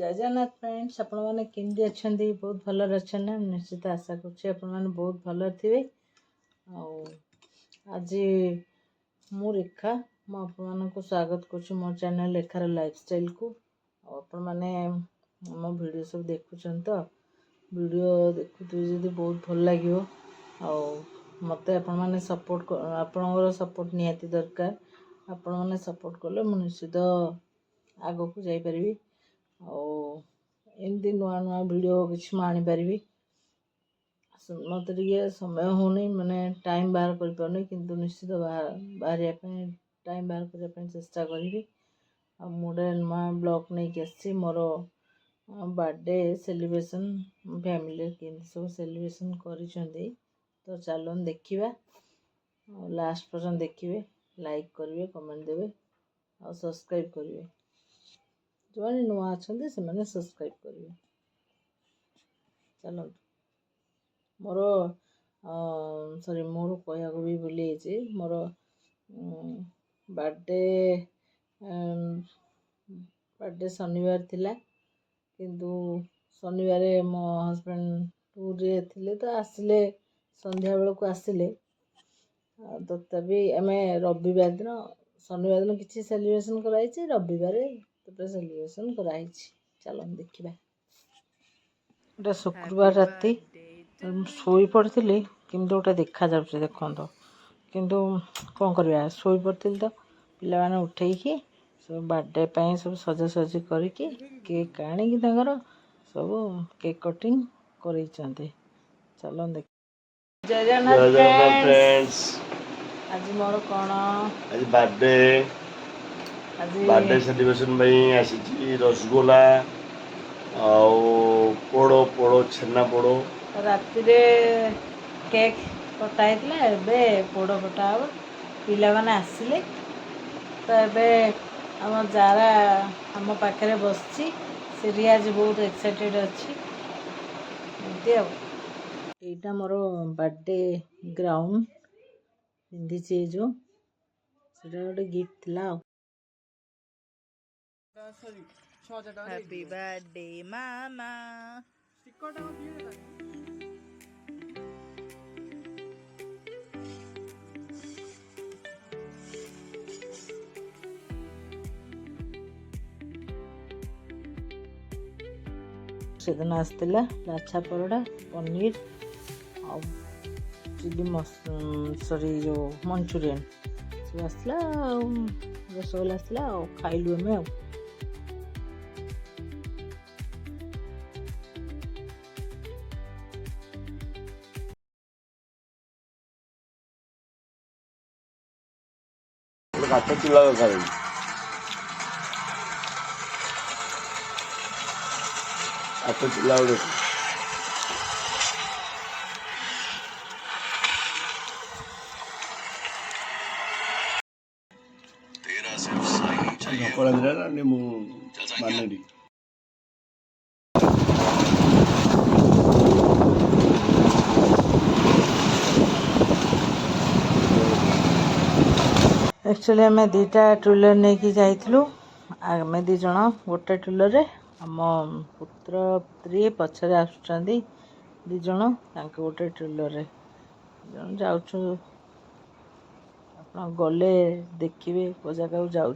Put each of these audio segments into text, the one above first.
जय जगन्नाथ फ्रेंड्स आपण मैंने केमती अच्छा बहुत भलर अच्छा निश्चित आशा कर बहुत भल थे। आज मु रेखा मुझे स्वागत कर मो चैनल रेखार लाइफस्टाइल को आपण मैंने मो वीडियो सब देखुं तो वीडियो देखुए जदि बहुत भल लगे मत आपने सपोर्ट आपणकर सपोर्ट निहाती दरकार आपण मैंने सपोर्ट कले मुझे निश्चित आग को जापरि एमती नुआ नुआ वीडियो किसी आनीपारि मत समय होनी माने टाइम बाहर कर पारे किंतु निश्चित बाहर टाइम बाहर करने चेष्टा करी। गोटे नुआ ब्लॉग नहीं आसी मोर बर्थडे सेलिब्रेशन फैमिली केमती सब सेलिब्रेशन करिसेंती तो चलन देखिबा लास्ट पर्यंत देखिए लाइक करेंगे कमेंट देवे और सब्सक्राइब करेंगे जो मैंने नुआ अच्छा से मैंने सब्सक्राइब करेंगे। चलो मोर सॉरी मोर कहया को भी भूली मोर बर्थडे शनिवार थिला किंतु शनिवार मो हस्बैंड टूर रे थिले तो आसिले संध्या बेल को आसिले तथापि आम रविवार दिन शनिवार दिन किसी सेलिब्रेशन कराई रविवार सेलिब्रेशन कराई। चलो देखा गोटे शुक्रवार राति शोई पड़ी किंतु गोटे देखा जाऊँ देखो किंतु कौन करवा शोई पड़ी तो पिला माने उठेकी सब बर्थडे सब सजासजी करके केक आनिकी सब केक कटिंग कर। चलो देख जय जगन्नाथ फ्रेंड्स आज मोर कौन आज बर्थडे सेलिब्रेशन आसी रसगोला पोड़ो पोड़ो छेना पोड़ो राति केक कटाई पोड़ कटा हम पिला माने आसिले तो एबे आम जारा आम पाखे बसची सी आज बहुत एक्साइटेड अच्छी एटा मोर बर्थडे ग्राउंड पिंधि जो गोटे गिफ्ट थिला। हैप्पी बर्थडे मामा सेदिन आसला लाछा परोड़ा पनीर और चिली सॉरी जो मंचूरियन सब आसला रसगोला आसला खाइलु आम काठ चूल्हा दरकार काठ चूल्हा गोटे ढकड़ा दिला ना मु मानेडी एक्चुअली आम दीटा ट्रुलर नहीं कि जाइलु आम दीज गोटे ट्रुलर आम पुत्र पुत्री पछरे आसुच्च दीज गोटे ट्रुलर जाऊँ आप गले देखिए को जगह जाऊँ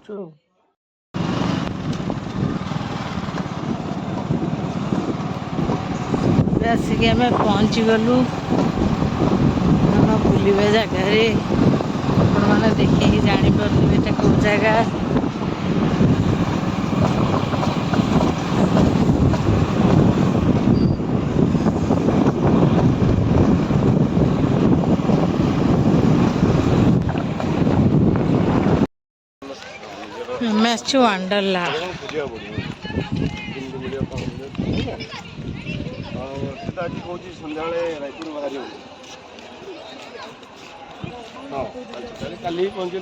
आसिक आम पहुँची गलु बुलवा जगार मैंने देखिए जापारे ये कौ जगह वंडरला कल पहुंचे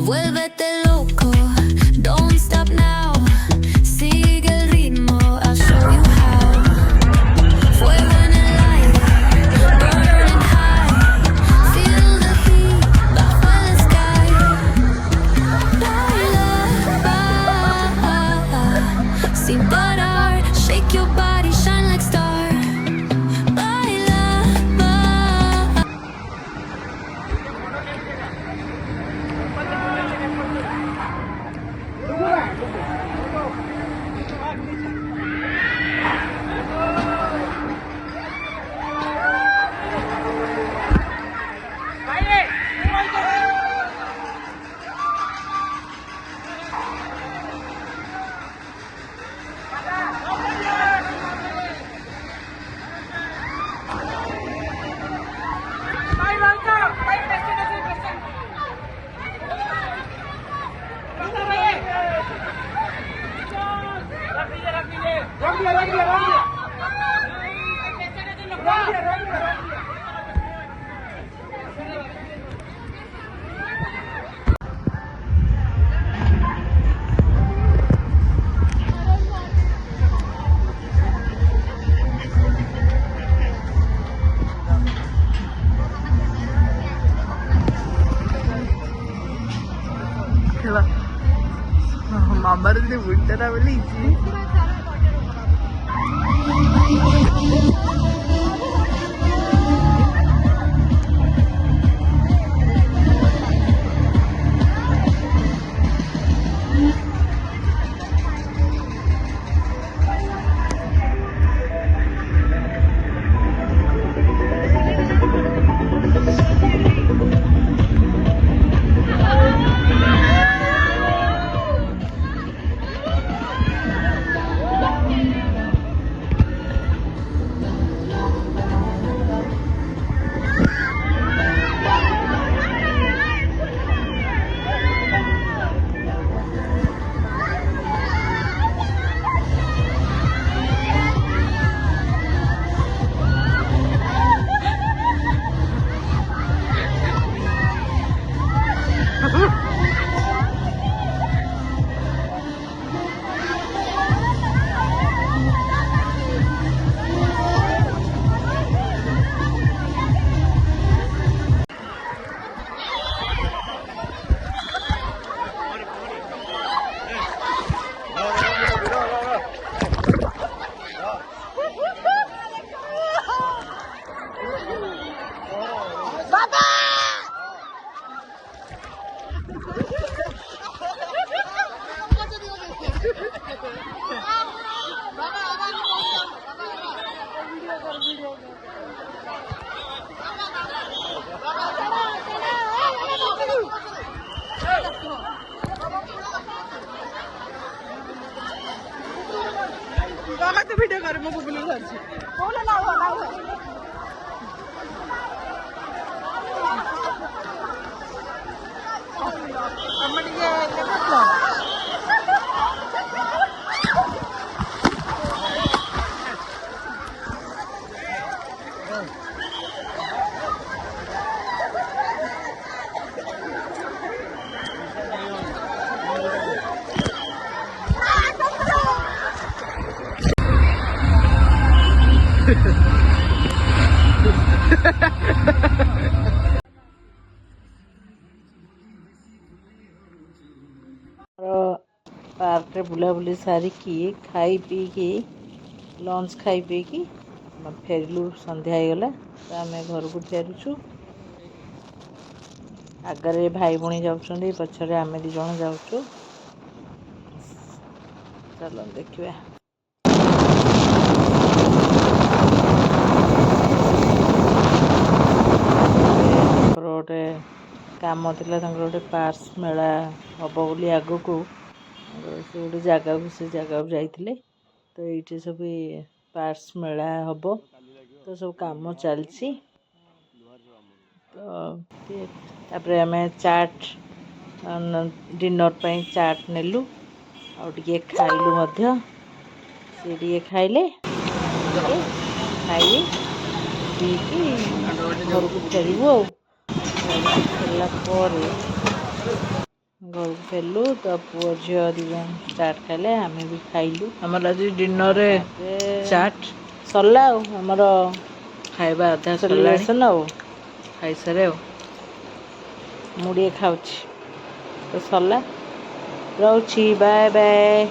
Vuélvete loco. କହୁଛନ୍ତି ବୁଢୀଟା ବୋଲି बाबा तो वीडियो कर मो बुबुल छाड़ी बोले ना हो हम टिके देखो पार्क बुलाबुली सारिकी खाई पी की लंच खाई पी की फेरलु संध्या होगला तो आम घर को फेरुचु आगरे भाई भौणी जाऊँ पछरे आम दी जन जाऊँ चलो देखिए गोटे काम थिला गोटे पार्स मेला हम बोली आग को से गोटे जगह से जगह जाइए तो ये सब पार्स मेला हम तो सब काम चलती तो आम चाट डिनर पर चाट नेलु आगे खाइलु सी खाइले खाई पी घर को फेरबू फेरला घर को फेरलु तो पुओ झील दी जन चाट खाइले आम भी खाइलु आमर आज डिनर चाट सरला आमर खाइबा अधा सेलिब्रेशन खाई सारे मुड़े खाऊँ तो सरला रोची बाय बाय।